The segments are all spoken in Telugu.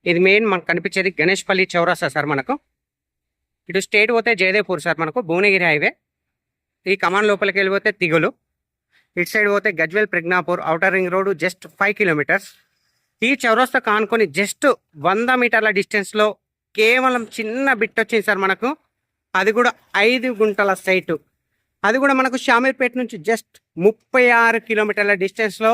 ఇది మెయిన్ మనకు కనిపించేది గణేష్పల్లి చౌరస్తా సార్. మనకు ఇటు స్టేట్ పోతే జయదేవ్పూర్ సార్, మనకు భువనగిరి హైవే. ఈ కమాన్ లోపలికి వెళ్ళిపోతే తిగులు. ఇటు సైడ్ పోతే Gajwel Pragnapur outer ring road just 5 kilometres. ఈ చౌరస్తా కానుకొని జస్ట్ 100 మీటర్ల డిస్టెన్స్లో కేవలం చిన్న బిట్ వచ్చింది సార్ మనకు. అది కూడా 5 గుంటల సైటు. అది కూడా మనకు షామీర్పేట నుంచి జస్ట్ 36 కిలోమీటర్ల డిస్టెన్స్లో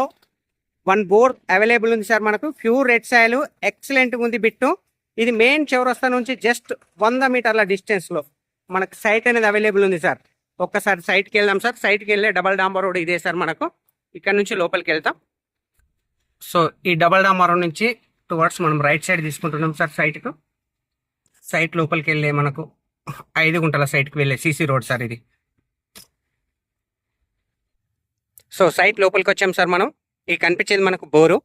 1 బోర్ అవైలబుల్ ఉంది సార్ మనకు. ప్యూర్ రెడ్ సాయిల్, ఎక్సలెంట్గా ఉంది బిట్టు. ఇది మెయిన్ చౌరస్తా నుంచి జస్ట్ 100 మీటర్ల డిస్టెన్స్లో మనకు సైట్ అనేది అవైలబుల్ ఉంది సార్. ఒక్కసారి సైట్కి వెళ్దాం సార్. సైట్కి వెళ్ళే డబల్ డాంబర్ రోడ్ ఇదే సార్ మనకు. ఇక్కడ నుంచి లోపలికి వెళ్తాం. సో ఈ డబల్ డాంబర్ రోడ్ నుంచి టువర్డ్స్ మనం రైట్ సైడ్ తీసుకుంటున్నాం సార్ సైట్కు. సైట్ లోపలికి వెళ్ళే మనకు 5 గుంటల సైట్కి వెళ్ళే సీసీ రోడ్ సార్ ఇది. సో సైట్ లోపలికి వచ్చాం సార్ మనం. ఈ కనిపించేది మనకు బోరు.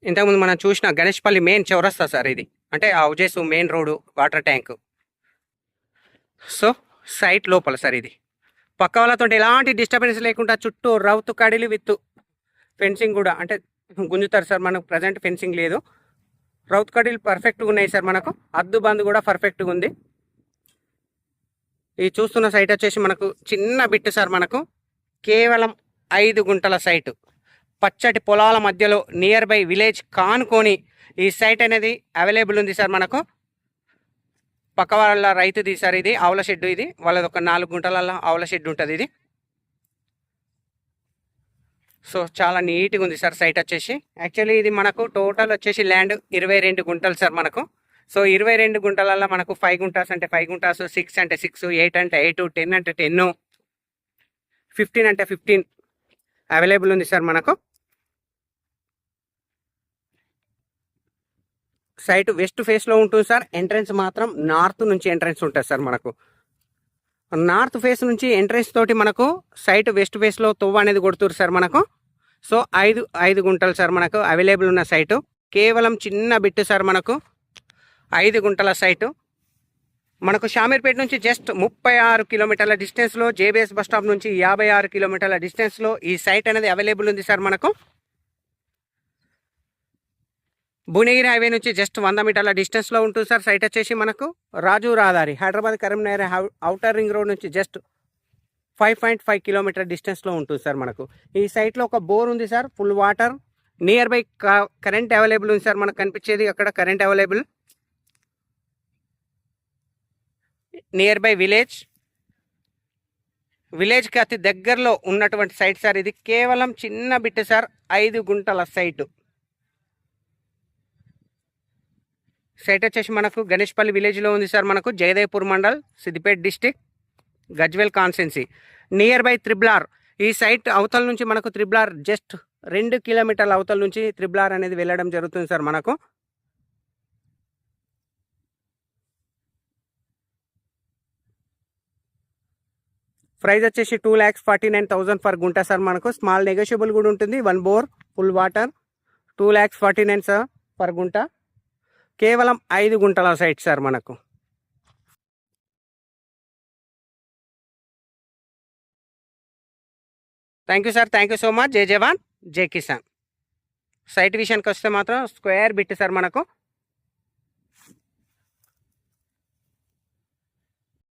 ఇంతకుముందు మనం చూసిన గణేష్పల్లి మెయిన్ చౌరస్తా సార్ ఇది. అంటే houses, main road, water tank. So site లోపల సార్ ఇది. పక్క వాళ్ళతో ఎలాంటి డిస్టర్బెన్స్ లేకుండా చుట్టూ రౌతు కడిలు విత్ ఫెన్సింగ్ కూడా, అంటే గుంజుతారు సార్. మనకు ప్రజెంట్ ఫెన్సింగ్ లేదు. రౌతు కడిలు పర్ఫెక్ట్గా ఉన్నాయి సార్ మనకు. అద్దు బంద్ కూడా పర్ఫెక్ట్గా ఉంది. ఈ చూస్తున్న సైట్ వచ్చేసి మనకు చిన్న బిట్ సార్ మనకు. కేవలం 5 గుంటల సైటు. పచ్చటి పొలాల మధ్యలో నియర్ బై విలేజ్ కానుకొని ఈ సైట్ అనేది అవైలబుల్ ఉంది సార్ మనకు. పక్క వాళ్ళ రైతుది సార్ ఇది. ఆవుల షెడ్ ఇది. వాళ్ళది ఒక 4 గుంటల ఆవుల షెడ్ ఉంటుంది ఇది. సో చాలా నీట్గా ఉంది సార్ సైట్ వచ్చేసి. యాక్చువల్లీ ఇది మనకు టోటల్ వచ్చేసి ల్యాండ్ 22 గుంటలు సార్ మనకు. సో 22 గుంటలలో మనకు 5 గుంటాస్ అంటే 5 గుంటాస్, 6 అంటే 6, 8 అంటే 8, 10 అంటే 10, 15 అంటే 15 అవైలబుల్ ఉంది సార్ మనకు. సైట్ వెస్ట్ ఫేస్లో ఉంటుంది సార్. ఎంట్రెన్స్ మాత్రం నార్త్ నుంచి ఎంట్రెన్స్ ఉంటుంది సార్ మనకు. నార్త్ ఫేస్ నుంచి ఎంట్రెన్స్ తోటి మనకు సైట్ వెస్ట్ ఫేస్లో తొవ్వ అనేది కొడుతురు సార్ మనకు. సో 5 గుంటలు సార్ మనకు అవైలబుల్ ఉన్న సైటు. కేవలం చిన్న బిట్టు సార్ మనకు. 5 గుంటల సైటు మనకు షామీర్పేట నుంచి జస్ట్ 36 కిలోమీటర్ల డిస్టెన్స్లో, జేబీఎస్ బస్ స్టాప్ నుంచి 56 కిలోమీటర్ల డిస్టెన్స్లో ఈ సైట్ అనేది అవైలబుల్ ఉంది సార్ మనకు. భువనగిరి హైవే నుంచి జస్ట్ 100 మీటర్ల డిస్టెన్స్లో ఉంటుంది సార్ సైట్ వచ్చేసి మనకు. రాజు రహదారి Hyderabad Karimnagar outer ring road నుంచి జస్ట్ 5.5 కిలోమీటర్ డిస్టెన్స్లో ఉంటుంది సార్ మనకు. ఈ సైట్లో ఒక బోర్ ఉంది sir, full water. Near by current available ఉంది సార్ మనకు. కనిపించేది అక్కడ కరెంట్ అవైలబుల్. నియర్ బై విలేజ్కి అతి దగ్గరలో ఉన్నటువంటి సైట్ సార్ ఇది. కేవలం చిన్న బిట్ సార్, 5 గుంటల సైటు. సైట్ వచ్చేసి మనకు గణేష్పల్లి విలేజ్లో ఉంది సార్ మనకు. Jaidevpur mandal, Siddipet district, Gajwel constituency. Near by triple. ఈ సైట్ అవతల నుంచి మనకు త్రిబుల్ జస్ట్ 2 కిలోమీటర్ల అవతల నుంచి త్రిబుల్ అనేది వెళ్ళడం జరుగుతుంది సార్ మనకు. ప్రైస్ వచ్చేసి 2,49,000 ఫర్ గుంట సార్ మనకు. స్మాల్ నెగోషియబుల్ కూడా ఉంటుంది. 1 bore, full water, 2,49,000 sir per గుంట. కేవలం 5 గుంటల సైట్ సార్ మనకు. Thank you sir. Thank you so much. జై జవాన్, జై కిసాన్. సైట్ విషయానికి వస్తే మాత్రం స్క్వేర్ బిట్ సార్ మనకు.